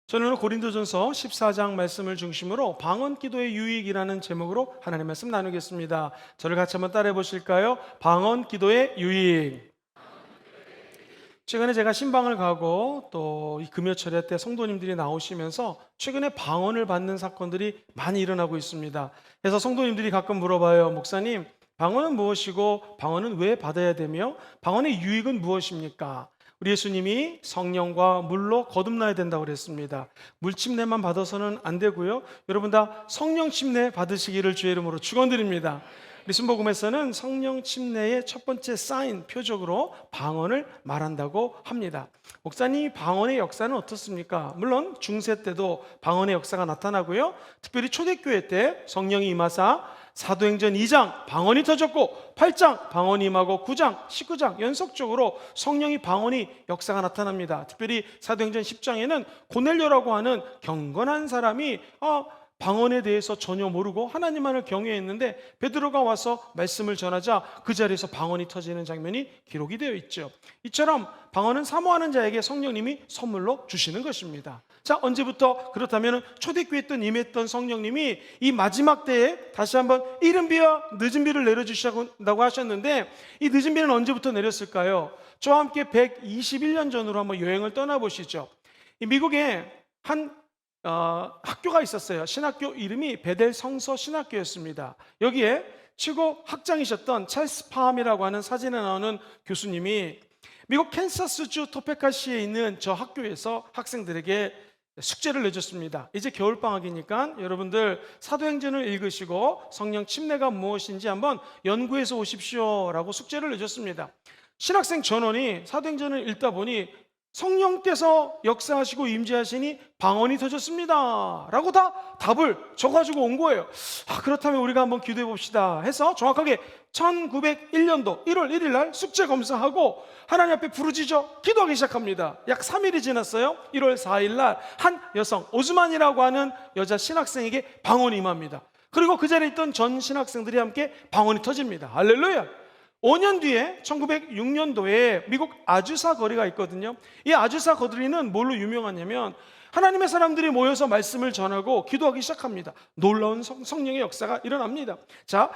저는 오늘 고린도전서 14장 말씀을 중심으로 방언 기도의 유익이라는 제목으로 하나님의 말씀 나누겠습니다. 저를 같이 한번 따라해 보실까요? 방언 기도의 유익. 최근에 제가 신방을 가고 또 이 금요철야 때 성도님들이 나오시면서 최근에 방언을 받는 사건들이 많이 일어나고 있습니다. 그래서 성도님들이 가끔 물어봐요. 목사님, 방언은 무엇이고 방언은 왜 받아야 되며 방언의 유익은 무엇입니까? 우리 예수님이 성령과 물로 거듭나야 된다고 그랬습니다. 물 침례만 받아서는 안 되고요. 여러분 다 성령 침례 받으시기를 주의 이름으로 축원드립니다. 우리 순복음에서는 성령 침례의 첫 번째 사인, 표적으로 방언을 말한다고 합니다. 목사님, 방언의 역사는 어떻습니까? 물론 중세 때도 방언의 역사가 나타나고요. 특별히 초대교회 때 성령이 임하사 사도행전 2장 방언이 터졌고 8장 방언이 임하고 9장, 19장 연속적으로 성령이 방언이 역사가 나타납니다. 특별히 사도행전 10장에는 고넬료라고 하는 경건한 사람이 방언에 대해서 전혀 모르고 하나님만을 경외했는데 베드로가 와서 말씀을 전하자 그 자리에서 방언이 터지는 장면이 기록이 되어 있죠. 이처럼 방언은 사모하는 자에게 성령님이 선물로 주시는 것입니다. 자, 언제부터? 그렇다면 초대교회 때 임했던 성령님이 이 마지막 때에 다시 한번 이른 비와 늦은 비를 내려주신다고 하셨는데, 이 늦은 비는 언제부터 내렸을까요? 저와 함께 121년 전으로 한번 여행을 떠나보시죠. 이 미국에 한 학교가 있었어요. 신학교 이름이 베델 성서 신학교였습니다. 여기에 최고 학장이셨던 찰스 팜이라고 하는 사진에 나오는 교수님이 미국 캔사스주 토페카시에 있는 저 학교에서 학생들에게 숙제를 내줬습니다. 이제 겨울방학이니까 여러분들 사도행전을 읽으시고 성령 침례가 무엇인지 한번 연구해서 오십시오 라고 숙제를 내줬습니다. 신학생 전원이 사도행전을 읽다 보니 성령께서 역사하시고 임재하시니 방언이 터졌습니다 라고 다 답을 적어가지고 온 거예요. 그렇다면 우리가 한번 기도해 봅시다 해서 정확하게 1901년도 1월 1일 날 숙제 검사하고 하나님 앞에 부르짖어 기도하기 시작합니다. 약 3일이 지났어요. 1월 4일 날 한 여성 오즈만이라고 하는 여자 신학생에게 방언이 임합니다. 그리고 그 자리에 있던 전 신학생들이 함께 방언이 터집니다. 할렐루야. 5년 뒤에 1906년도에 미국 아주사 거리가 있거든요. 이 아주사 거리는 뭘로 유명하냐면 하나님의 사람들이 모여서 말씀을 전하고 기도하기 시작합니다. 놀라운 성령의 역사가 일어납니다. 자,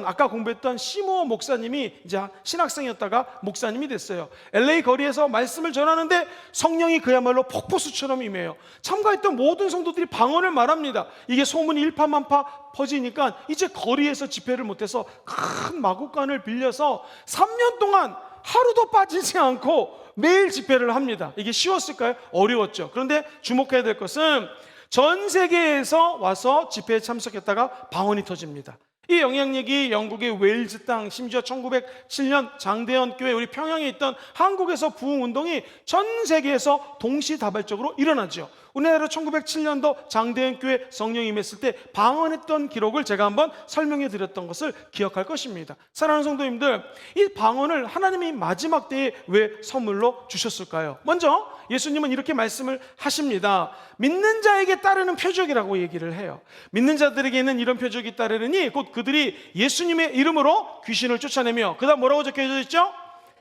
아까 공부했던 시므온 목사님이 이제 신학생이었다가 목사님이 됐어요. LA 거리에서 말씀을 전하는데 성령이 그야말로 폭포수처럼 임해요. 참가했던 모든 성도들이 방언을 말합니다. 이게 소문이 일파만파 퍼지니까 이제 거리에서 집회를 못해서 큰 마구간을 빌려서 3년 동안 하루도 빠지지 않고 매일 집회를 합니다. 이게 쉬웠을까요? 어려웠죠. 그런데 주목해야 될 것은 전 세계에서 와서 집회에 참석했다가 방언이 터집니다. 이 영향력이 영국의 웨일즈 땅, 심지어 1907년 장대현 교회, 우리 평양에 있던 한국에서 부흥운동이 전 세계에서 동시다발적으로 일어나죠. 우리나라 1907년도 장대현 교회 성령이 임했을 때 방언했던 기록을 제가 한번 설명해 드렸던 것을 기억할 것입니다. 사랑하는 성도님들, 이 방언을 하나님이 마지막 때에 왜 선물로 주셨을까요? 먼저 예수님은 이렇게 말씀을 하십니다. 믿는 자에게 따르는 표적이라고 얘기를 해요. 믿는 자들에게는 이런 표적이 따르니 곧 그들이 예수님의 이름으로 귀신을 쫓아내며, 그 다음 뭐라고 적혀져 있죠?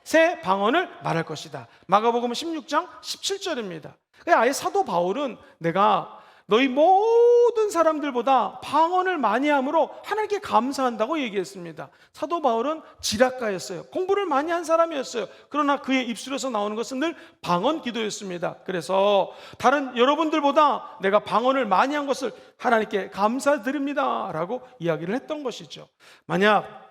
새 방언을 말할 것이다. 마가복음 16장 17절입니다. 아예 사도 바울은 내가 너희 모든 사람들보다 방언을 많이 함으로 하나님께 감사한다고 얘기했습니다. 사도 바울은 지략가였어요. 공부를 많이 한 사람이었어요. 그러나 그의 입술에서 나오는 것은 늘 방언 기도였습니다. 그래서 다른 여러분들보다 내가 방언을 많이 한 것을 하나님께 감사드립니다 라고 이야기를 했던 것이죠. 만약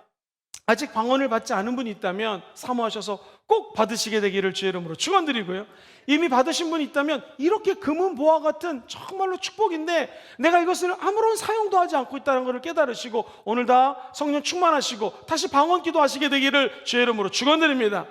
아직 방언을 받지 않은 분이 있다면 사모하셔서 꼭 받으시게 되기를 주의 이름으로 축원드리고요. 이미 받으신 분이 있다면 이렇게 금은보화 같은 정말로 축복인데 내가 이것을 아무런 사용도 하지 않고 있다는 것을 깨달으시고 오늘 다 성령 충만하시고 다시 방언 기도하시게 되기를 주의 이름으로 축원드립니다.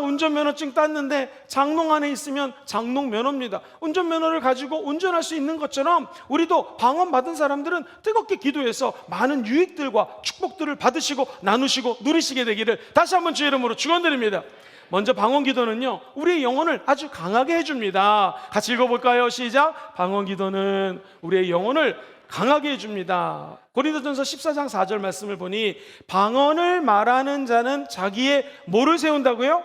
운전면허증 땄는데 장롱 안에 있으면 장롱 면허입니다. 운전면허를 가지고 운전할 수 있는 것처럼 우리도 방언 받은 사람들은 뜨겁게 기도해서 많은 유익들과 축복들을 받으시고 나누시고 누리시게 되기를 다시 한번 주의 이름으로 축원드립니다. 먼저 방언 기도는요, 우리의 영혼을 아주 강하게 해줍니다. 같이 읽어볼까요? 시작. 방언 기도는 우리의 영혼을 강하게 해줍니다. 고린도전서 14장 4절 말씀을 보니 방언을 말하는 자는 자기의 뭐를 세운다고요?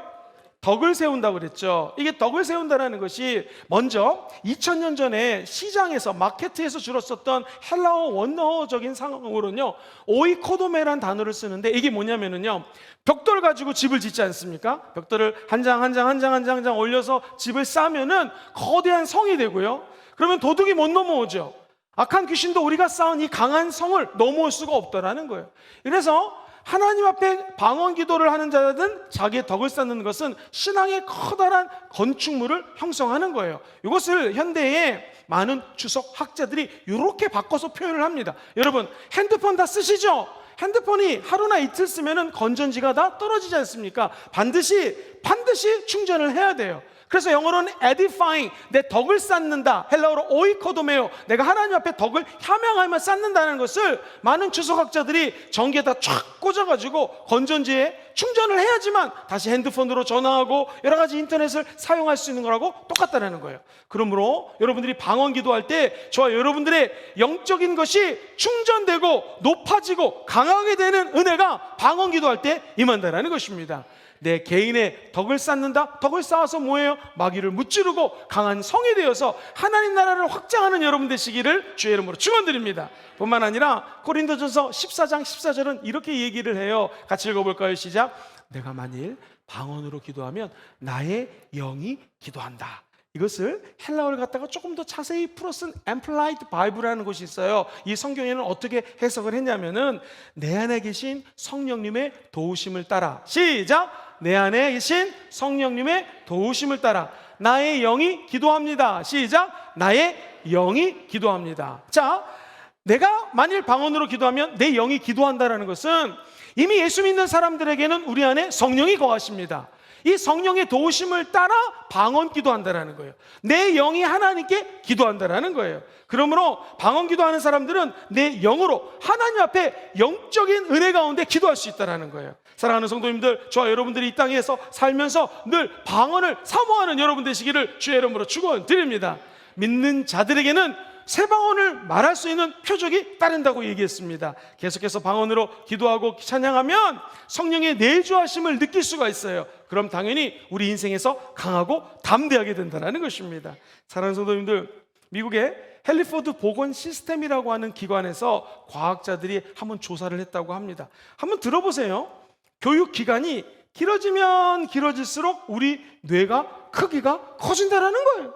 덕을 세운다고 그랬죠. 이게 덕을 세운다는 것이 먼저 2000년 전에 시장에서 마케트에서 주로 썼던 헬라어 원어적인 상황으로는요, 오이코도메라는 단어를 쓰는데 이게 뭐냐면은요, 벽돌 가지고 집을 짓지 않습니까? 벽돌을 한 장 한 장 한 장 한 장 한 장 올려서 집을 쌓으면은 거대한 성이 되고요. 그러면 도둑이 못 넘어오죠. 악한 귀신도 우리가 쌓은 이 강한 성을 넘어올 수가 없다라는 거예요. 그래서 하나님 앞에 방언 기도를 하는 자들은 자기의 덕을 쌓는 것은 신앙의 커다란 건축물을 형성하는 거예요. 이것을 현대의 많은 주석 학자들이 이렇게 바꿔서 표현을 합니다. 여러분, 핸드폰 다 쓰시죠? 핸드폰이 하루나 이틀 쓰면은 건전지가 다 떨어지지 않습니까? 반드시 충전을 해야 돼요. 그래서 영어로는 edifying, 내 덕을 쌓는다. 헬라어로 오이코도메오, 내가 하나님 앞에 덕을 함양하며 쌓는다는 것을 많은 주석학자들이 전기에다 쫙 꽂아가지고 건전지에 충전을 해야지만 다시 핸드폰으로 전화하고 여러 가지 인터넷을 사용할 수 있는 거라고 똑같다는 거예요. 그러므로 여러분들이 방언 기도할 때 저와 여러분들의 영적인 것이 충전되고 높아지고 강하게 되는 은혜가 방언 기도할 때 임한다는 것입니다. 내 개인의 덕을 쌓는다. 덕을 쌓아서 뭐예요? 마귀를 무찌르고 강한 성이 되어서 하나님 나라를 확장하는 여러분 되시기를 주의 이름으로 축원드립니다. 뿐만 아니라 고린도전서 14장 14절은 이렇게 얘기를 해요. 같이 읽어볼까요? 시작. 내가 만일 방언으로 기도하면 나의 영이 기도한다. 이것을 헬라어를 갖다가 조금 더 자세히 풀어 쓴 Amplified Bible라는 곳이 있어요. 이 성경에는 어떻게 해석을 했냐면은 내 안에 계신 성령님의 도우심을 따라, 시작! 내 안에 계신 성령님의 도우심을 따라 나의 영이 기도합니다. 시작! 나의 영이 기도합니다. 자, 내가 만일 방언으로 기도하면 내 영이 기도한다는 것은 이미 예수 믿는 사람들에게는 우리 안에 성령이 거하십니다. 이 성령의 도우심을 따라 방언 기도한다는 거예요. 내 영이 하나님께 기도한다는 거예요. 그러므로 방언 기도하는 사람들은 내 영으로 하나님 앞에 영적인 은혜 가운데 기도할 수 있다는 거예요. 사랑하는 성도님들, 저와 여러분들이 이 땅에서 살면서 늘 방언을 사모하는 여러분 되시기를 주의 이름으로 축원드립니다. 믿는 자들에게는 새 방언을 말할 수 있는 표적이 따른다고 얘기했습니다. 계속해서 방언으로 기도하고 찬양하면 성령의 내주하심을 느낄 수가 있어요. 그럼 당연히 우리 인생에서 강하고 담대하게 된다는 것입니다. 사랑하는 성도님들, 미국의 헬리포드 보건 시스템이라고 하는 기관에서 과학자들이 한번 조사를 했다고 합니다. 한번 들어보세요. 교육 기간이 길어지면 길어질수록 우리 뇌가 크기가 커진다는 거예요.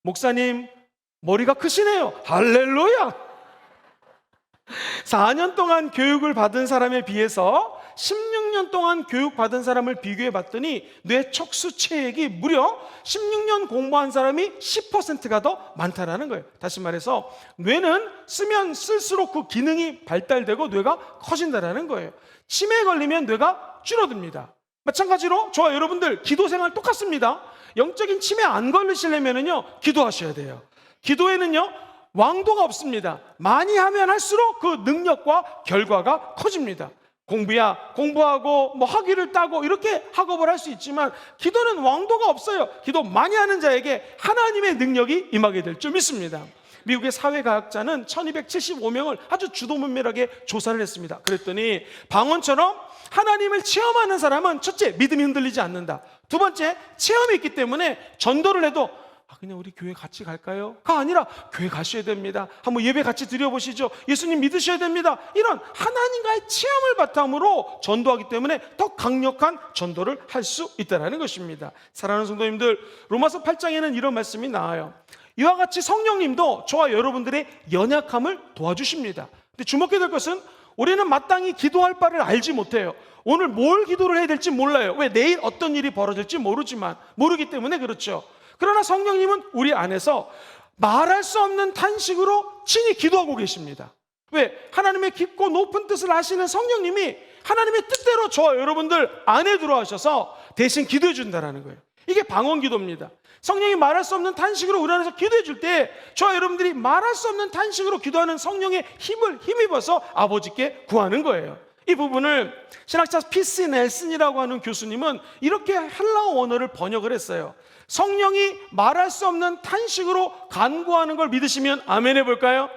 목사님, 머리가 크시네요. 할렐루야. 4년 동안 교육을 받은 사람에 비해서 16년 동안 교육받은 사람을 비교해 봤더니 뇌 척수 체액이 무려 16년 공부한 사람이 10%가 더 많다는 거예요. 다시 말해서 뇌는 쓰면 쓸수록 그 기능이 발달되고 뇌가 커진다는 거예요. 치매에 걸리면 뇌가 줄어듭니다. 마찬가지로 저와 여러분들 기도 생활 똑같습니다. 영적인 치매 안 걸리시려면요 기도하셔야 돼요. 기도에는요 왕도가 없습니다. 많이 하면 할수록 그 능력과 결과가 커집니다. 공부하고 뭐 학위를 따고 이렇게 학업을 할 수 있지만 기도는 왕도가 없어요. 기도 많이 하는 자에게 하나님의 능력이 임하게 될 줄 믿습니다. 미국의 사회과학자는 1275명을 아주 주도면밀하게 조사를 했습니다. 그랬더니 방언처럼 하나님을 체험하는 사람은 첫째, 믿음이 흔들리지 않는다. 두 번째, 체험이 있기 때문에 전도를 해도 그냥 우리 교회 같이 갈까요? 가 아니라 교회 가셔야 됩니다. 한번 예배 같이 드려보시죠. 예수님 믿으셔야 됩니다. 이런 하나님과의 체험을 바탕으로 전도하기 때문에 더 강력한 전도를 할 수 있다는 것입니다. 사랑하는 성도님들, 로마서 8장에는 이런 말씀이 나와요. 이와 같이 성령님도 저와 여러분들의 연약함을 도와주십니다. 근데 주목해야 될 것은 우리는 마땅히 기도할 바를 알지 못해요. 오늘 뭘 기도를 해야 될지 몰라요. 왜? 내일 어떤 일이 벌어질지 모르기 때문에 그렇죠. 그러나 성령님은 우리 안에서 말할 수 없는 탄식으로 친히 기도하고 계십니다. 왜? 하나님의 깊고 높은 뜻을 아시는 성령님이 하나님의 뜻대로 저와 여러분들 안에 들어와셔서 대신 기도해 준다는 거예요. 이게 방언 기도입니다. 성령이 말할 수 없는 탄식으로 우리 안에서 기도해 줄 때 저와 여러분들이 말할 수 없는 탄식으로 기도하는 성령의 힘을 힘입어서 아버지께 구하는 거예요. 이 부분을 신학자 피스 넬슨이라고 하는 교수님은 이렇게 헬라어 원어를 번역을 했어요. 성령이 말할 수 없는 탄식으로 간구하는 걸 믿으시면 아멘 해볼까요?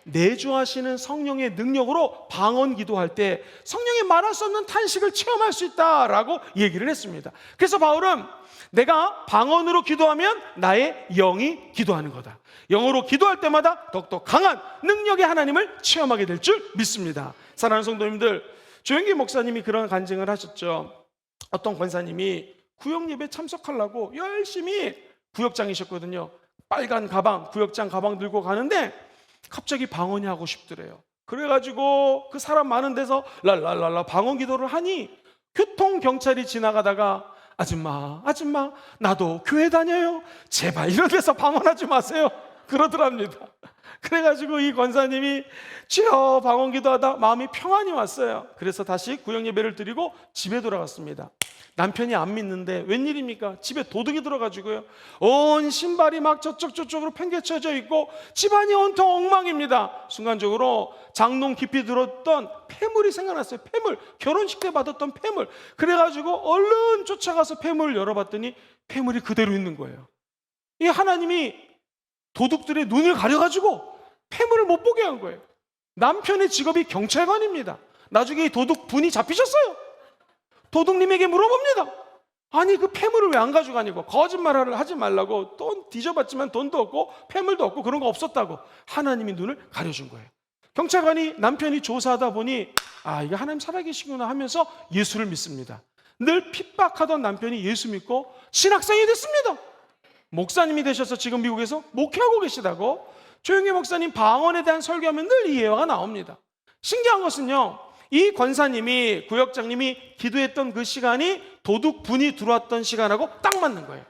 내주하시는 성령의 능력으로 방언 기도할 때 성령이 말할 수 없는 탄식을 체험할 수 있다라고 얘기를 했습니다. 그래서 바울은 내가 방언으로 기도하면 나의 영이 기도하는 거다. 영어로 기도할 때마다 더욱더 강한 능력의 하나님을 체험하게 될 줄 믿습니다. 사랑하는 성도님들, 조영기 목사님이 그런 간증을 하셨죠. 어떤 권사님이 구역 예배 참석하려고 열심히 구역장이셨거든요. 빨간 가방, 구역장 가방 들고 가는데 갑자기 방언이 하고 싶더래요. 그래가지고 그 사람 많은 데서 랄랄랄라 방언 기도를 하니 교통경찰이 지나가다가 아줌마 나도 교회 다녀요, 제발 이런 데서 방언하지 마세요 그러더랍니다. 그래가지고 이 권사님이 주여 방언 기도하다 마음이 평안이 왔어요. 그래서 다시 구역 예배를 드리고 집에 돌아갔습니다. 남편이 안 믿는데 웬일입니까? 집에 도둑이 들어가지고요, 온 신발이 막 저쪽으로 팽개쳐져 있고 집안이 온통 엉망입니다. 순간적으로 장롱 깊이 들었던 폐물이 생각났어요. 폐물, 결혼식 때 받았던 폐물. 그래가지고 얼른 쫓아가서 폐물을 열어봤더니 폐물이 그대로 있는 거예요. 이 하나님이 도둑들의 눈을 가려가지고 폐물을 못 보게 한 거예요. 남편의 직업이 경찰관입니다. 나중에 이 도둑 분이 잡히셨어요. 도둑님에게 물어봅니다. 아니 그 폐물을 왜 안 가져가냐고. 거짓말을 하지 말라고. 돈 뒤져봤지만 돈도 없고 폐물도 없고 그런 거 없었다고. 하나님이 눈을 가려준 거예요. 경찰관이 남편이 조사하다 보니 아 이게 하나님 살아계시구나 하면서 예수를 믿습니다. 늘 핍박하던 남편이 예수 믿고 신학생이 됐습니다. 목사님이 되셔서 지금 미국에서 목회하고 계시다고. 조영기 목사님 방언에 대한 설교하면 늘 이 예화가 나옵니다. 신기한 것은요, 이 권사님이, 구역장님이 기도했던 그 시간이 도둑분이 들어왔던 시간하고 딱 맞는 거예요.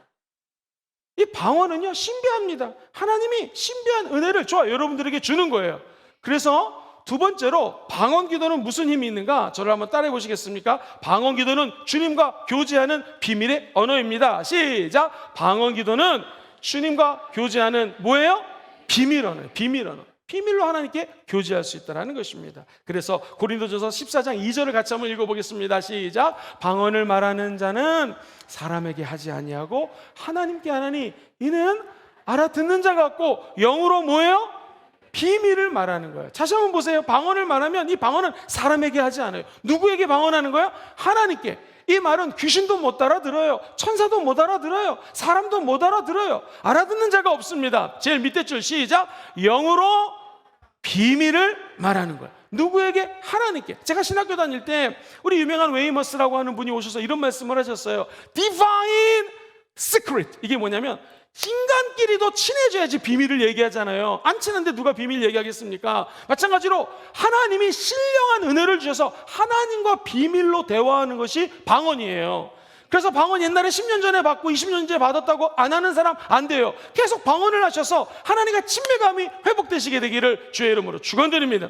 이 방언은요 신비합니다. 하나님이 신비한 은혜를 여러분들에게 주는 거예요. 그래서 두 번째로 방언 기도는 무슨 힘이 있는가? 저를 한번 따라해 보시겠습니까? 방언 기도는 주님과 교제하는 비밀의 언어입니다. 시작! 방언 기도는 주님과 교제하는 뭐예요? 비밀 언어예요. 비밀 언어. 비밀로 하나님께 교제할 수 있다는 것입니다. 그래서 고린도전서 14장 2절을 같이 한번 읽어보겠습니다. 시작! 방언을 말하는 자는 사람에게 하지 아니하고 하나님께 하나니 이는 알아듣는 자 같고 영으로 뭐예요? 비밀을 말하는 거예요. 다시 한번 보세요. 방언을 말하면 이 방언은 사람에게 하지 않아요. 누구에게 방언하는 거예요? 하나님께. 이 말은 귀신도 못 알아들어요. 천사도 못 알아들어요. 사람도 못 알아들어요. 알아듣는 자가 없습니다. 제일 밑에 줄 시작. 영으로 비밀을 말하는 거예요. 누구에게? 하나님께. 제가 신학교 다닐 때 우리 유명한 웨이머스라고 하는 분이 오셔서 이런 말씀을 하셨어요. Divine Secret. 이게 뭐냐면 인간끼리도 친해져야지 비밀을 얘기하잖아요. 안 친한데 누가 비밀 얘기하겠습니까? 마찬가지로 하나님이 신령한 은혜를 주셔서 하나님과 비밀로 대화하는 것이 방언이에요. 그래서 방언 옛날에 10년 전에 받고 20년 전에 받았다고 안 하는 사람 안 돼요. 계속 방언을 하셔서 하나님과 친밀감이 회복되시게 되기를 주의 이름으로 축원드립니다.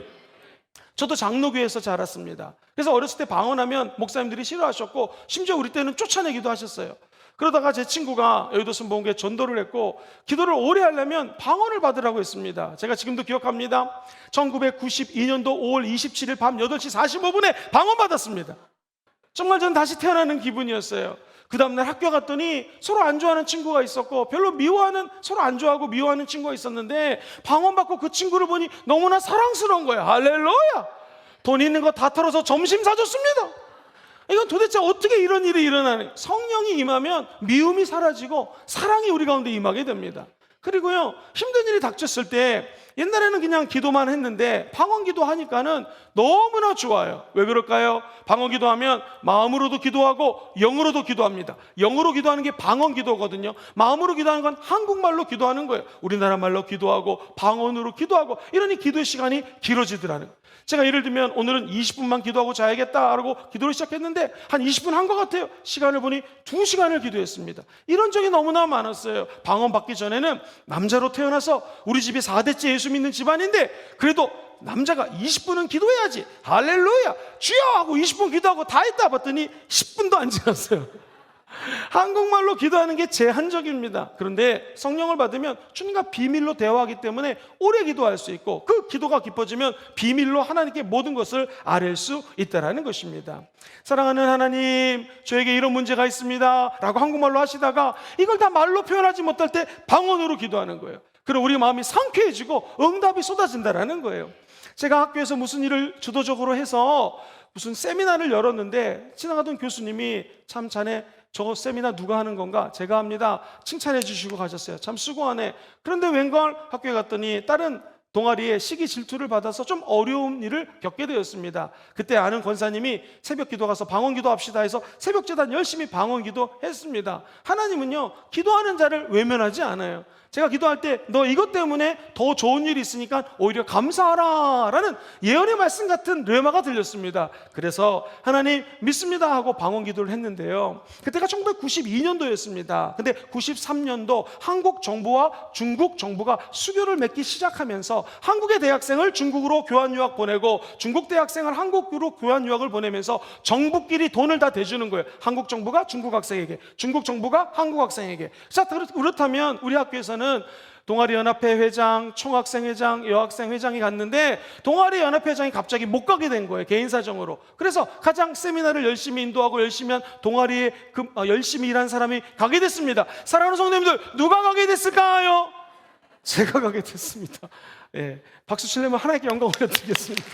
저도 장로교회에서 자랐습니다. 그래서 어렸을 때 방언하면 목사님들이 싫어하셨고 심지어 우리 때는 쫓아내기도 하셨어요. 그러다가 제 친구가 여의도 순복음교회 전도를 했고 기도를 오래 하려면 방언을 받으라고 했습니다. 제가 지금도 기억합니다. 1992년도 5월 27일 밤 8시 45분에 방언 받았습니다. 정말 전 다시 태어나는 기분이었어요. 그 다음날 학교 갔더니 서로 안 좋아하는 친구가 있었고 별로 서로 안 좋아하고 미워하는 친구가 있었는데 방언 받고 그 친구를 보니 너무나 사랑스러운 거예요. 할렐루야! 돈 있는 거 다 털어서 점심 사줬습니다. 이건 도대체 어떻게 이런 일이 일어나는? 성령이 임하면 미움이 사라지고 사랑이 우리 가운데 임하게 됩니다. 그리고요, 힘든 일이 닥쳤을 때 옛날에는 그냥 기도만 했는데 방언 기도하니까는 너무나 좋아요. 왜 그럴까요? 방언 기도하면 마음으로도 기도하고 영으로도 기도합니다. 영으로 기도하는 게 방언 기도거든요. 마음으로 기도하는 건 한국말로 기도하는 거예요. 우리나라 말로 기도하고 방언으로 기도하고 이러니 기도의 시간이 길어지더라는 거예요. 제가 예를 들면 오늘은 20분만 기도하고 자야겠다라고 기도를 시작했는데 한 20분 한 것 같아요. 시간을 보니 2시간을 기도했습니다. 이런 적이 너무나 많았어요. 방언 받기 전에는 남자로 태어나서 우리 집이 4대째 예수 믿는 집안인데 그래도 남자가 20분은 기도해야지, 할렐루야, 주여 하고 20분 기도하고 다 했다 봤더니 10분도 안 지났어요. 한국말로 기도하는 게 제한적입니다. 그런데 성령을 받으면 주님과 비밀로 대화하기 때문에 오래 기도할 수 있고, 그 기도가 깊어지면 비밀로 하나님께 모든 것을 아뢰 수 있다는 것입니다. 사랑하는 하나님, 저에게 이런 문제가 있습니다 라고 한국말로 하시다가 이걸 다 말로 표현하지 못할 때 방언으로 기도하는 거예요. 그럼 우리 마음이 상쾌해지고 응답이 쏟아진다는 거예요. 제가 학교에서 무슨 일을 주도적으로 해서 무슨 세미나를 열었는데 지나가던 교수님이 참 자네 저거 세미나 누가 하는 건가? 제가 합니다. 칭찬해 주시고 가셨어요. 참 수고하네. 그런데 웬걸 학교에 갔더니 다른 동아리에 시기 질투를 받아서 좀 어려운 일을 겪게 되었습니다. 그때 아는 권사님이 새벽 기도 가서 방언 기도합시다 해서 새벽 제단 열심히 방언 기도했습니다. 하나님은요, 기도하는 자를 외면하지 않아요. 제가 기도할 때 너 이것 때문에 더 좋은 일이 있으니까 오히려 감사하라 라는 예언의 말씀 같은 뢰마가 들렸습니다. 그래서 하나님 믿습니다 하고 방언 기도를 했는데요, 그때가 1992년도였습니다. 근데 93년도 한국 정부와 중국 정부가 수교를 맺기 시작하면서 한국의 대학생을 중국으로 교환유학 보내고 중국 대학생을 한국으로 교환유학을 보내면서 정부끼리 돈을 다 대주는 거예요. 한국 정부가 중국 학생에게, 중국 정부가 한국 학생에게. 자, 그렇다면 우리 학교에서는 동아리연합회 회장, 총학생회장, 여학생회장이 갔는데 동아리연합회장이 갑자기 못 가게 된 거예요. 개인 사정으로. 그래서 가장 세미나를 열심히 인도하고 열심히 한 동아리에 열심히 일한 사람이 가게 됐습니다. 사랑하는 성도님들, 누가 가게 됐을까요? 제가 가게 됐습니다. 예, 박수 치려면 하나님께 영광 올려드리겠습니다.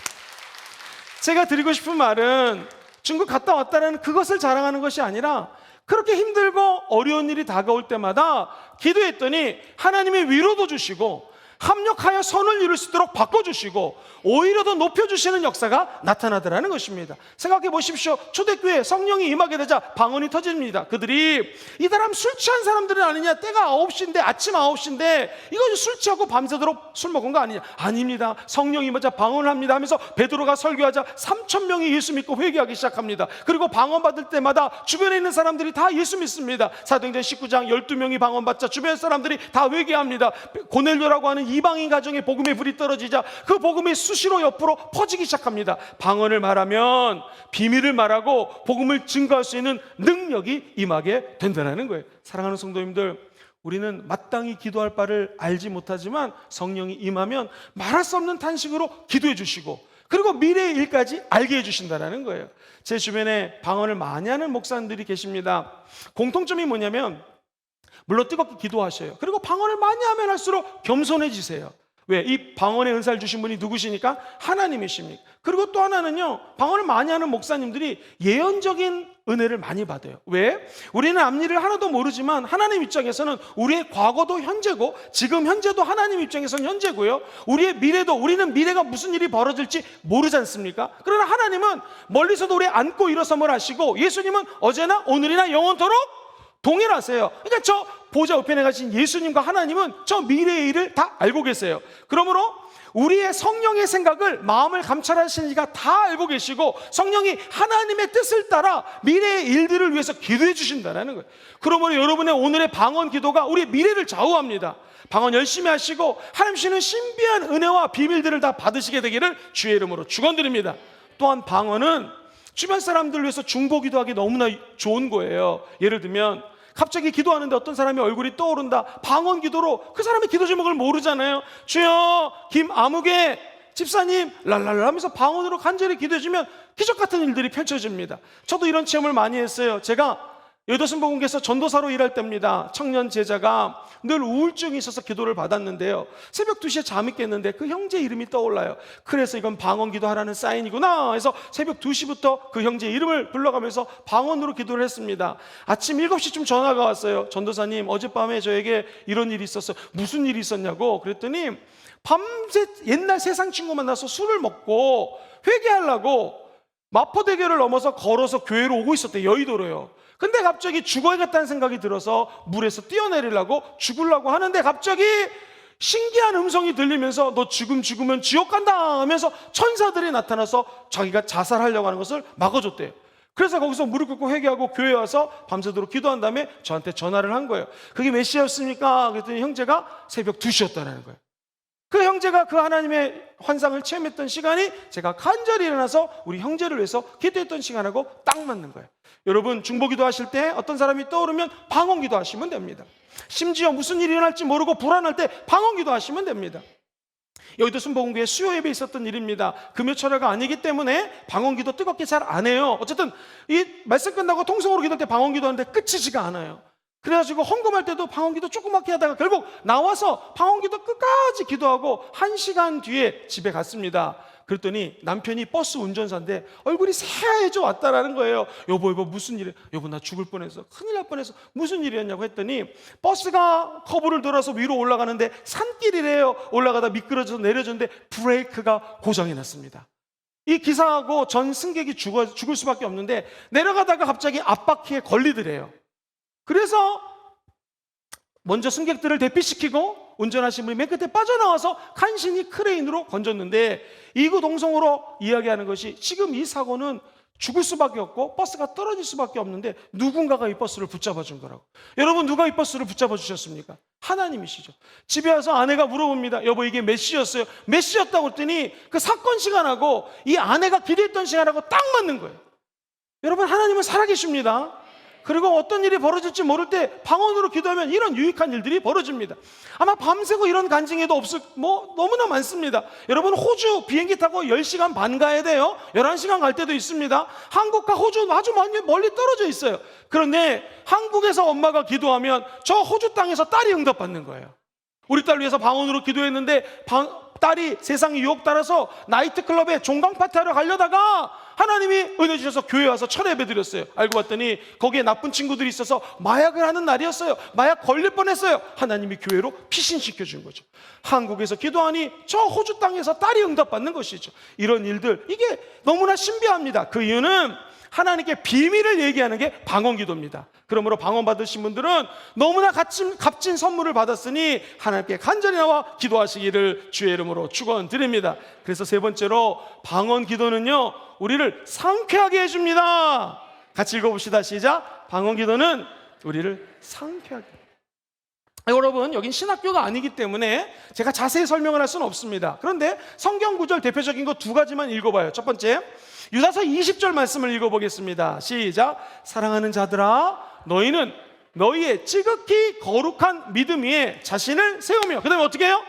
제가 드리고 싶은 말은 중국 갔다 왔다는 그것을 자랑하는 것이 아니라 그렇게 힘들고 어려운 일이 다가올 때마다 기도했더니 하나님이 위로도 주시고 합력하여 선을 이룰 수 있도록 바꿔주시고 오히려 더 높여주시는 역사가 나타나더라는 것입니다. 생각해 보십시오. 초대교회에 성령이 임하게 되자 방언이 터집니다. 그들이 이 사람 술 취한 사람들은 아니냐, 때가 9시인데 아침 9시인데 이거 술 취하고 밤새도록 술 먹은 거 아니냐. 아닙니다. 성령이 임하자 방언을 합니다 하면서 베드로가 설교하자 3,000명이 예수 믿고 회개하기 시작합니다. 그리고 방언 받을 때마다 주변에 있는 사람들이 다 예수 믿습니다. 사도행전 19장 12명이 방언 받자 주변 사람들이 다 회개합니다. 고넬료라고 하는 이방인 가정에 복음의 불이 떨어지자 그 복음이 수시로 옆으로 퍼지기 시작합니다. 방언을 말하면 비밀을 말하고 복음을 증거할 수 있는 능력이 임하게 된다는 거예요. 사랑하는 성도님들, 우리는 마땅히 기도할 바를 알지 못하지만 성령이 임하면 말할 수 없는 탄식으로 기도해 주시고 그리고 미래의 일까지 알게 해주신다는 거예요. 제 주변에 방언을 많이 하는 목사님들이 계십니다. 공통점이 뭐냐면 물론 뜨겁게 기도하셔요. 그리고 방언을 많이 하면 할수록 겸손해지세요. 왜? 이 방언의 은사를 주신 분이 누구시니까? 하나님이십니까? 그리고 또 하나는요, 방언을 많이 하는 목사님들이 예언적인 은혜를 많이 받아요. 왜? 우리는 앞일을 하나도 모르지만 하나님 입장에서는 우리의 과거도 현재고 지금 현재도 하나님 입장에서는 현재고요, 우리의 미래도, 우리는 미래가 무슨 일이 벌어질지 모르지 않습니까? 그러나 하나님은 멀리서도 우리 안고 일어섬을 하시고 예수님은 어제나 오늘이나 영원토록 동일하세요. 그러니까 저 보좌 우편에 가신 예수님과 하나님은 저 미래의 일을 다 알고 계세요. 그러므로 우리의 성령의 생각을, 마음을 감찰하시는 이가 다 알고 계시고 성령이 하나님의 뜻을 따라 미래의 일들을 위해서 기도해 주신다는 거예요. 그러므로 여러분의 오늘의 방언 기도가 우리의 미래를 좌우합니다. 방언 열심히 하시고 하나님 주시는 신비한 은혜와 비밀들을 다 받으시게 되기를 주의 이름으로 축원드립니다. 또한 방언은 주변 사람들을 위해서 중보기도 하기 너무나 좋은 거예요. 예를 들면 갑자기 기도하는데 어떤 사람이 얼굴이 떠오른다. 방언 기도로 그 사람의 기도 제목을 모르잖아요. 주여 김아무개 집사님 랄랄라 하면서 방언으로 간절히 기도해주면 기적 같은 일들이 펼쳐집니다. 저도 이런 체험을 많이 했어요. 제가 여도순복음교에서 전도사로 일할 때입니다. 청년 제자가 늘 우울증이 있어서 기도를 받았는데요, 새벽 2시에 잠이 깼는데 그 형제 이름이 떠올라요. 그래서 이건 방언 기도하라는 사인이구나 해서 새벽 2시부터 그 형제 이름을 불러가면서 방언으로 기도를 했습니다. 아침 7시쯤 전화가 왔어요. 전도사님, 어젯밤에 저에게 이런 일이 있었어요. 무슨 일이 있었냐고. 그랬더니 밤새 옛날 세상 친구 만나서 술을 먹고 회개하려고 마포대교를 넘어서 걸어서 교회로 오고 있었대요. 여의도로요. 근데 갑자기 죽어야겠다는 생각이 들어서 물에서 뛰어내리려고 죽으려고 하는데 갑자기 신기한 음성이 들리면서 너 지금 죽으면 지옥 간다 하면서 천사들이 나타나서 자기가 자살하려고 하는 것을 막아줬대요. 그래서 거기서 무릎 꿇고 회개하고 교회에 와서 밤새도록 기도한 다음에 저한테 전화를 한 거예요. 그게 몇 시였습니까? 그랬더니 형제가 새벽 2시였다는 거예요. 그 형제가 그 하나님의 환상을 체험했던 시간이 제가 간절히 일어나서 우리 형제를 위해서 기도했던 시간하고 딱 맞는 거예요. 여러분, 중보기도 하실 때 어떤 사람이 떠오르면 방언기도 하시면 됩니다. 심지어 무슨 일이 일어날지 모르고 불안할 때 방언기도 하시면 됩니다. 여의도 순복음교회 수요 예배 있었던 일입니다. 금요철야가 아니기 때문에 방언기도 뜨겁게 잘 안 해요. 어쨌든 이 말씀 끝나고 통성으로 기도할 때 방언기도 하는데 끝이지가 않아요. 그래가지고 헌금할 때도 방언기도 조그맣게 하다가 결국 나와서 방언기도 끝까지 기도하고 1시간 뒤에 집에 갔습니다. 그랬더니 남편이 버스 운전사인데 얼굴이 새하얘져 왔다라는 거예요. 여보 무슨 일이야? 여보 나 죽을 뻔했어. 큰일 날 뻔했어. 무슨 일이었냐고 했더니 버스가 커브를 돌아서 위로 올라가는데 산길이래요. 올라가다 미끄러져서 내려졌는데 브레이크가 고장이 났습니다. 이 기사하고 전 승객이 죽을 수밖에 없는데 내려가다가 갑자기 앞바퀴에 걸리더래요. 그래서 먼저 승객들을 대피시키고 운전하신 분이 맨 끝에 빠져나와서 간신히 크레인으로 건졌는데 이구동성으로 이야기하는 것이 지금 이 사고는 죽을 수밖에 없고 버스가 떨어질 수밖에 없는데 누군가가 이 버스를 붙잡아 준 거라고. 여러분, 누가 이 버스를 붙잡아 주셨습니까? 하나님이시죠. 집에 와서 아내가 물어봅니다. 여보 이게 몇 시였어요? 몇 시였다고 했더니 그 사건 시간하고 이 아내가 기도했던 시간하고 딱 맞는 거예요. 여러분, 하나님은 살아계십니다. 그리고 어떤 일이 벌어질지 모를 때 방언으로 기도하면 이런 유익한 일들이 벌어집니다. 아마 밤새고 이런 간증에도 너무나 많습니다. 여러분, 호주 비행기 타고 10시간 반 가야 돼요. 11시간 갈 때도 있습니다. 한국과 호주는 아주 멀리 떨어져 있어요. 그런데 한국에서 엄마가 기도하면 저 호주 땅에서 딸이 응답받는 거예요. 우리 딸 위해서 방언으로 기도했는데 딸이 세상에 유혹 따라서 나이트클럽에 종강 파티하러 가려다가 하나님이 은혜 주셔서 교회 와서 철회 예배 드렸어요. 알고 봤더니 거기에 나쁜 친구들이 있어서 마약을 하는 날이었어요. 마약 걸릴 뻔했어요. 하나님이 교회로 피신시켜 준 거죠. 한국에서 기도하니 저 호주 땅에서 딸이 응답받는 것이죠. 이런 일들, 이게 너무나 신비합니다. 그 이유는 하나님께 비밀을 얘기하는 게 방언기도입니다. 그러므로 방언 받으신 분들은 너무나 값진 선물을 받았으니 하나님께 간절히 나와 기도하시기를 주의 이름으로 축원드립니다. 그래서 세 번째로 방언기도는요, 우리를 상쾌하게 해줍니다. 같이 읽어봅시다. 시작. 방언기도는 우리를 상쾌하게. 여러분, 여긴 신학교가 아니기 때문에 제가 자세히 설명을 할 수는 없습니다. 그런데 성경 구절 대표적인 거 2가지만 읽어봐요. 첫 번째, 유다서 20절 말씀을 읽어보겠습니다. 시작. 사랑하는 자들아, 너희는 너희의 지극히 거룩한 믿음 위에 자신을 세우며, 그 다음에 어떻게 해요?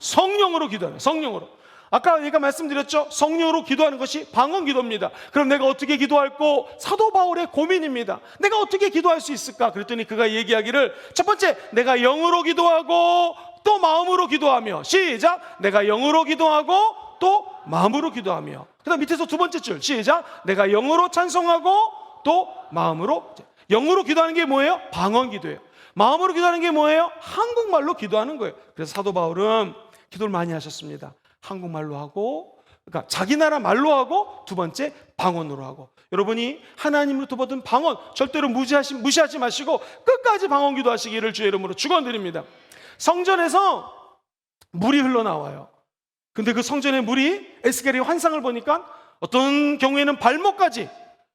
성령으로 기도하는, 성령으로. 아까 제가 말씀드렸죠? 성령으로 기도하는 것이 방언 기도입니다. 그럼 내가 어떻게 기도할까? 사도 바울의 고민입니다. 내가 어떻게 기도할 수 있을까? 그랬더니 그가 얘기하기를, 첫 번째, 내가 영으로 기도하고 또 마음으로 기도하며. 시작. 내가 영으로 기도하고 또 마음으로 기도하며. 그 다음 밑에서 두 번째 줄. 시작. 내가 영으로 찬송하고 또 마음으로. 영으로 기도하는 게 뭐예요? 방언 기도예요. 마음으로 기도하는 게 뭐예요? 한국말로 기도하는 거예요. 그래서 사도 바울은 기도를 많이 하셨습니다. 한국말로 하고, 그러니까 자기 나라 말로 하고, 두 번째 방언으로 하고. 여러분이 하나님으로부터 받은 방언 절대로 무시하지 마시고 끝까지 방언 기도하시기를 주의 이름으로 축원드립니다. 성전에서 물이 흘러나와요. 근데 그 성전의 물이 에스겔의 환상을 보니까 어떤 경우에는 발목까지,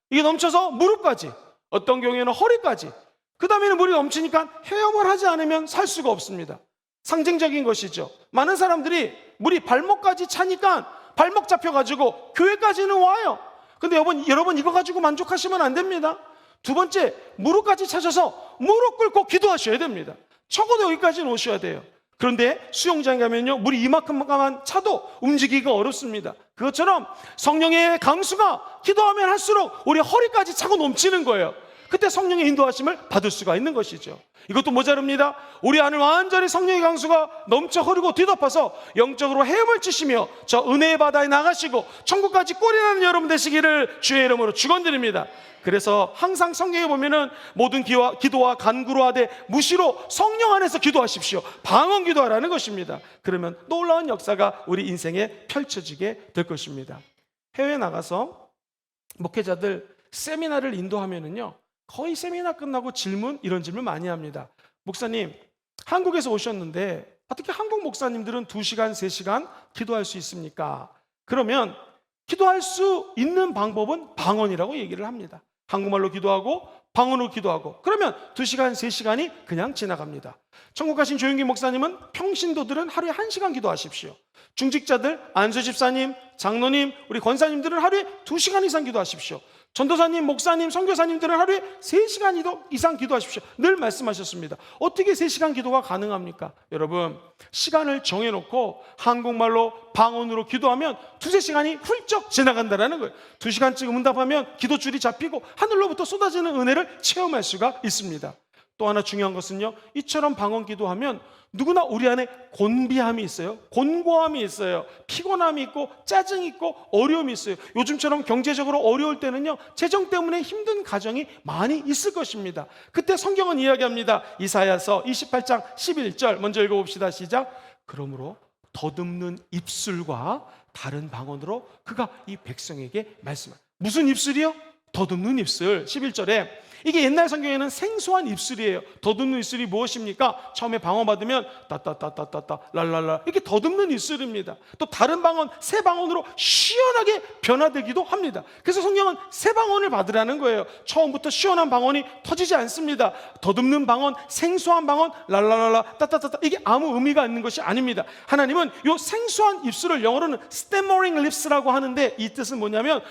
이게 넘쳐서 무릎까지, 어떤 경우에는 허리까지, 그 다음에는 물이 넘치니까 헤엄을 하지 않으면 살 수가 없습니다. 상징적인 것이죠. 많은 사람들이 물이 발목까지 차니까 발목 잡혀가지고 교회까지는 와요. 근데 여러분 이거 가지고 만족하시면 안 됩니다. 두 번째, 무릎까지 차셔서 무릎 꿇고 기도하셔야 됩니다. 적어도 여기까지는 오셔야 돼요. 그런데 수영장에 가면요, 물이 이만큼만 차도 움직이기가 어렵습니다. 그것처럼 성령의 강수가 기도하면 할수록 우리 허리까지 차고 넘치는 거예요. 그때 성령의 인도하심을 받을 수가 있는 것이죠. 이것도 모자릅니다. 우리 안을 완전히 성령의 강수가 넘쳐 흐르고 뒤덮어서 영적으로 헤엄을 치시며 저 은혜의 바다에 나가시고 천국까지 꼴이나는 여러분 되시기를 주의 이름으로 축원드립니다. 그래서 항상 성경에 보면은 모든 기도와 간구로 하되 무시로 성령 안에서 기도하십시오. 방언 기도하라는 것입니다. 그러면 놀라운 역사가 우리 인생에 펼쳐지게 될 것입니다. 해외에 나가서 목회자들 세미나를 인도하면은요, 거의 세미나 끝나고 이런 질문 많이 합니다. 목사님, 한국에서 오셨는데 어떻게 한국 목사님들은 2시간, 3시간 기도할 수 있습니까? 그러면 기도할 수 있는 방법은 방언이라고 얘기를 합니다. 한국말로 기도하고 방언으로 기도하고 그러면 2시간, 3시간이 그냥 지나갑니다. 천국 가신 조용기 목사님은 평신도들은 하루에 1시간 기도하십시오. 중직자들, 안수 집사님, 장로님, 우리 권사님들은 하루에 2시간 이상 기도하십시오. 전도사님, 목사님, 선교사님들은 하루에 3시간 이상 기도하십시오. 늘 말씀하셨습니다. 어떻게 3시간 기도가 가능합니까? 여러분, 시간을 정해놓고 한국말로 방언으로 기도하면 2-3시간이 훌쩍 지나간다는 거예요. 2시간쯤 응답하면 기도줄이 잡히고 하늘로부터 쏟아지는 은혜를 체험할 수가 있습니다. 또 하나 중요한 것은요, 이처럼 방언 기도하면 누구나 우리 안에 곤비함이 있어요. 곤고함이 있어요. 피곤함이 있고 짜증이 있고 어려움이 있어요. 요즘처럼 경제적으로 어려울 때는요, 재정 때문에 힘든 가정이 많이 있을 것입니다. 그때 성경은 이야기합니다. 이사야서 28장 11절 먼저 읽어봅시다. 시작. 그러므로 더듬는 입술과 다른 방언으로 그가 이 백성에게 말씀합니다. 무슨 입술이요? 더듬는 입술. 11절에 이게 옛날 성경에는 생소한 입술이에요. 더듬는 입술이 무엇입니까? 처음에 방언 받으면 따따따따따따 랄랄라 이렇게 더듬는 입술입니다. 또 다른 방언, 새 방언으로 시원하게 변화되기도 합니다. 그래서 성경은 새 방언을 받으라는 거예요. 처음부터 시원한 방언이 터지지 않습니다. 더듬는 방언, 생소한 방언, 랄랄랄라 따따따따 이게 아무 의미가 있는 것이 아닙니다. 하나님은 이 생소한 입술을 영어로는 stammering lips라고 하는데 이 뜻은 뭐냐면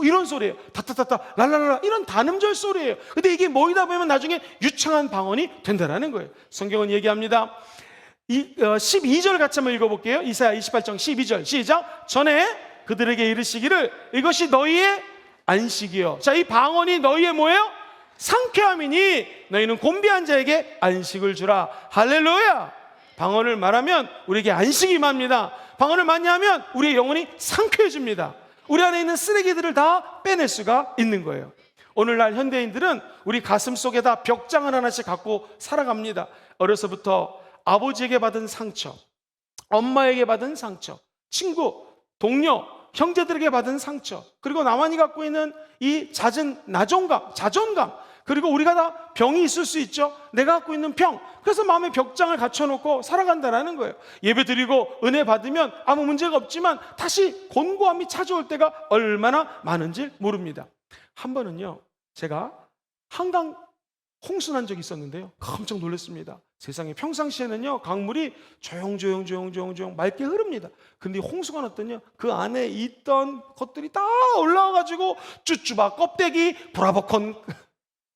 이런 소리예요. 타타타타 랄랄라 이런 단음절 소리예요. 근데 이게 모이다 보면 나중에 유창한 방언이 된다는 거예요. 성경은 얘기합니다. 12절 같이 한번 읽어볼게요. 이사야 28장 12절 시작. 전에 그들에게 이르시기를 이것이 너희의 안식이요. 자, 이 방언이 너희의 뭐예요? 상쾌함이니 너희는 곤비한 자에게 안식을 주라. 할렐루야. 방언을 말하면 우리에게 안식이 임합니다. 방언을 많이 하면 우리의 영혼이 상쾌해집니다. 우리 안에 있는 쓰레기들을 다 빼낼 수가 있는 거예요. 오늘날 현대인들은 우리 가슴 속에다 벽장을 하나씩 갖고 살아갑니다. 어려서부터 아버지에게 받은 상처, 엄마에게 받은 상처, 친구, 동료, 형제들에게 받은 상처, 그리고 나만이 갖고 있는 이 잦은 자존감, 그리고 우리가 다 병이 있을 수 있죠. 내가 갖고 있는 병. 그래서 마음에 벽장을 갖춰놓고 살아간다는 거예요. 예배 드리고 은혜 받으면 아무 문제가 없지만 다시 곤고함이 찾아올 때가 얼마나 많은지 모릅니다. 한 번은요, 제가 한강 홍수난 적이 있었는데요, 깜짝 놀랐습니다. 세상에 평상시에는요 강물이 조용 맑게 흐릅니다. 근데 홍수가 났더니요 그 안에 있던 것들이 다 올라와가지고 쭈쭈바 껍데기, 브라보콘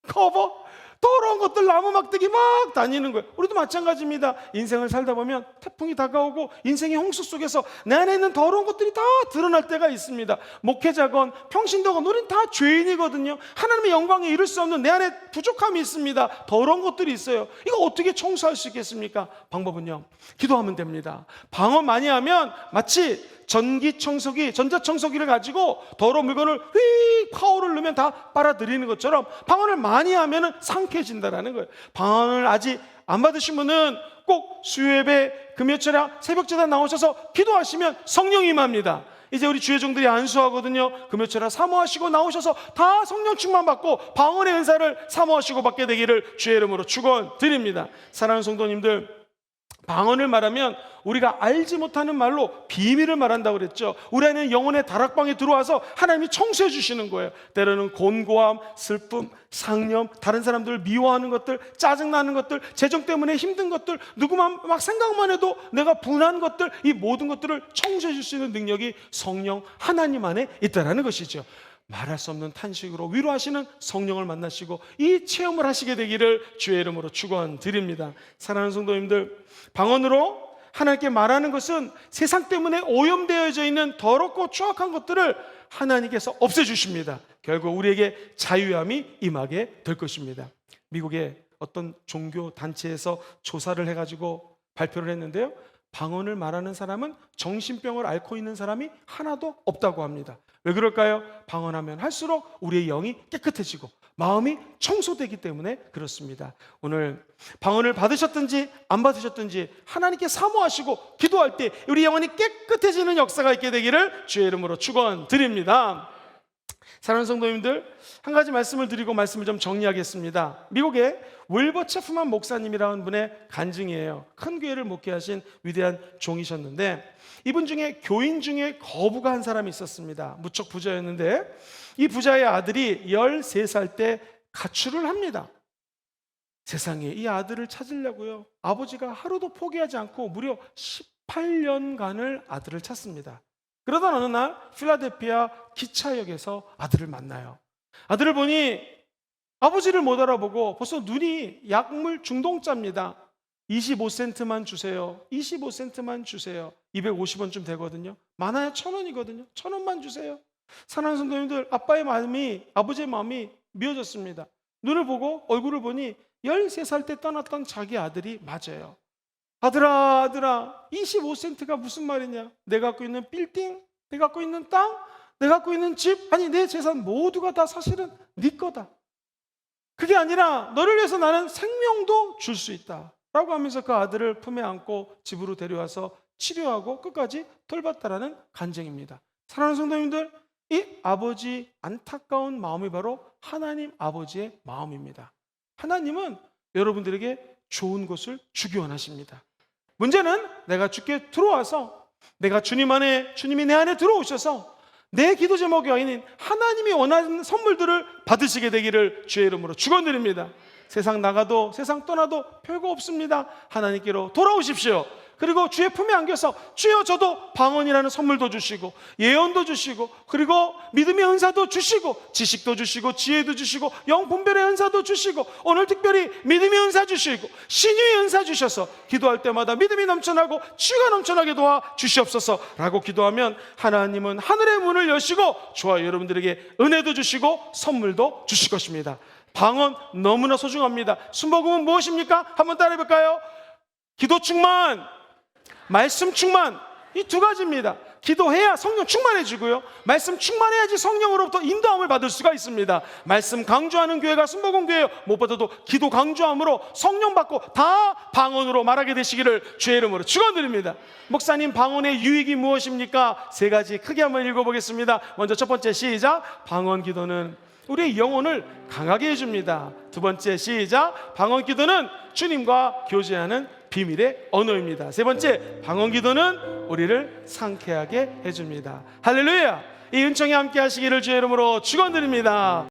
커버, 더러운 것들 나무 막대기 막 다니는 거예요. 우리도 마찬가지입니다. 인생을 살다 보면 태풍이 다가오고 인생의 홍수 속에서 내 안에 있는 더러운 것들이 다 드러날 때가 있습니다. 목회자건 평신도건 우린 다 죄인이거든요. 하나님의 영광에 이룰 수 없는 내 안에 부족함이 있습니다. 더러운 것들이 있어요. 이거 어떻게 청소할 수 있겠습니까? 방법은요, 기도하면 됩니다. 방언 많이 하면 마치 전자청소기를 가지고 더러운 물건을 휙 파워를 넣으면 다 빨아들이는 것처럼 방언을 많이 하면 상쾌해진다는 거예요. 방언을 아직 안 받으신 분은 꼭 수요예배, 금요철에 새벽제단 나오셔서 기도하시면 성령이 임합니다. 이제 우리 주의 종들이 안수하거든요. 금요철에 사모하시고 나오셔서 다 성령 충만 받고 방언의 은사를 사모하시고 받게 되기를 주의 이름으로 축원드립니다. 사랑하는 성도님들, 방언을 말하면 우리가 알지 못하는 말로 비밀을 말한다고 그랬죠. 우리 안에 영혼의 다락방에 들어와서 하나님이 청소해 주시는 거예요. 때로는 곤고함, 슬픔, 상념, 다른 사람들을 미워하는 것들, 짜증나는 것들, 재정 때문에 힘든 것들, 누구만 막 생각만 해도 내가 분한 것들, 이 모든 것들을 청소해 줄 수 있는 능력이 성령 하나님 안에 있다는 것이죠. 말할 수 없는 탄식으로 위로하시는 성령을 만나시고 이 체험을 하시게 되기를 주의 이름으로 축원드립니다. 사랑하는 성도님들, 방언으로 하나님께 말하는 것은 세상 때문에 오염되어져 있는 더럽고 추악한 것들을 하나님께서 없애주십니다. 결국 우리에게 자유함이 임하게 될 것입니다. 미국의 어떤 종교 단체에서 조사를 해가지고 발표를 했는데요, 방언을 말하는 사람은 정신병을 앓고 있는 사람이 하나도 없다고 합니다. 왜 그럴까요? 방언하면 할수록 우리의 영이 깨끗해지고 마음이 청소되기 때문에 그렇습니다. 오늘 방언을 받으셨든지 안 받으셨든지 하나님께 사모하시고 기도할 때 우리 영혼이 깨끗해지는 역사가 있게 되기를 주의 이름으로 축원드립니다. 사랑하는 성도님들, 한 가지 말씀을 드리고 말씀을 좀 정리하겠습니다. 미국의 윌버 체프만 목사님이라는 분의 간증이에요. 큰 교회를 목회하신 위대한 종이셨는데, 이분 중에 교인 중에 거부가 한 사람이 있었습니다. 무척 부자였는데 이 부자의 아들이 13살 때 가출을 합니다. 세상에, 이 아들을 찾으려고요, 아버지가 하루도 포기하지 않고 무려 18년간을 아들을 찾습니다. 그러던 어느 날 필라델피아 기차역에서 아들을 만나요. 아들을 보니 아버지를 못 알아보고 벌써 눈이 약물 중독자입니다. 25센트만 주세요. 25센트만 주세요. 250원쯤 되거든요. 많아야 1,000원이거든요. 1,000원만 주세요. 사랑하는 성도님들, 아빠의 마음이, 아버지의 마음이 미어졌습니다. 눈을 보고, 얼굴을 보니 13살 때 떠났던 자기 아들이 맞아요. 아들아, 아들아, 25센트가 무슨 말이냐? 내가 갖고 있는 빌딩, 내가 갖고 있는 땅, 내가 갖고 있는 집, 아니 내 재산 모두가 다 사실은 네 거다. 그게 아니라 너를 위해서 나는 생명도 줄 수 있다 라고 하면서 그 아들을 품에 안고 집으로 데려와서 치료하고 끝까지 돌봤다라는 간증입니다. 사랑하는 성도님들, 이 아버지 안타까운 마음이 바로 하나님 아버지의 마음입니다. 하나님은 여러분들에게 좋은 것을 주기 원하십니다. 문제는 내가 주께 들어와서, 내가 주님 안에, 주님이 내 안에 들어오셔서 내 기도 제목이 아닌 하나님이 원하는 선물들을 받으시게 되기를 주의 이름으로 축원드립니다. 세상 나가도, 세상 떠나도 별거 없습니다. 하나님께로 돌아오십시오. 그리고 주의 품에 안겨서, 주여 저도 방언이라는 선물도 주시고 예언도 주시고, 그리고 믿음의 은사도 주시고, 지식도 주시고, 지혜도 주시고, 영분별의 은사도 주시고, 오늘 특별히 믿음의 은사 주시고 신유의 은사 주셔서 기도할 때마다 믿음이 넘쳐나고 치유가 넘쳐나게 도와 주시옵소서 라고 기도하면 하나님은 하늘의 문을 여시고 저와 여러분들에게 은혜도 주시고 선물도 주실 것입니다. 방언 너무나 소중합니다. 순복음은 무엇입니까? 한번 따라해 볼까요? 기도 충만, 말씀 충만, 이 두 가지입니다. 기도해야 성령 충만해지고요, 말씀 충만해야지 성령으로부터 인도함을 받을 수가 있습니다. 말씀 강조하는 교회가 순복음 교회예요. 무엇보다도 기도 강조함으로 성령 받고 다 방언으로 말하게 되시기를 주의 이름으로 축원드립니다. 목사님, 방언의 유익이 무엇입니까? 세 가지 크게 한번 읽어보겠습니다. 먼저 첫 번째, 시작. 방언 기도는 우리의 영혼을 강하게 해줍니다. 두 번째, 시작. 방언 기도는 주님과 교제하는 비밀의 언어입니다. 세 번째, 방언 기도는 우리를 상쾌하게 해줍니다. 할렐루야! 이 은총이 함께 하시기를 주의 이름으로 축원드립니다.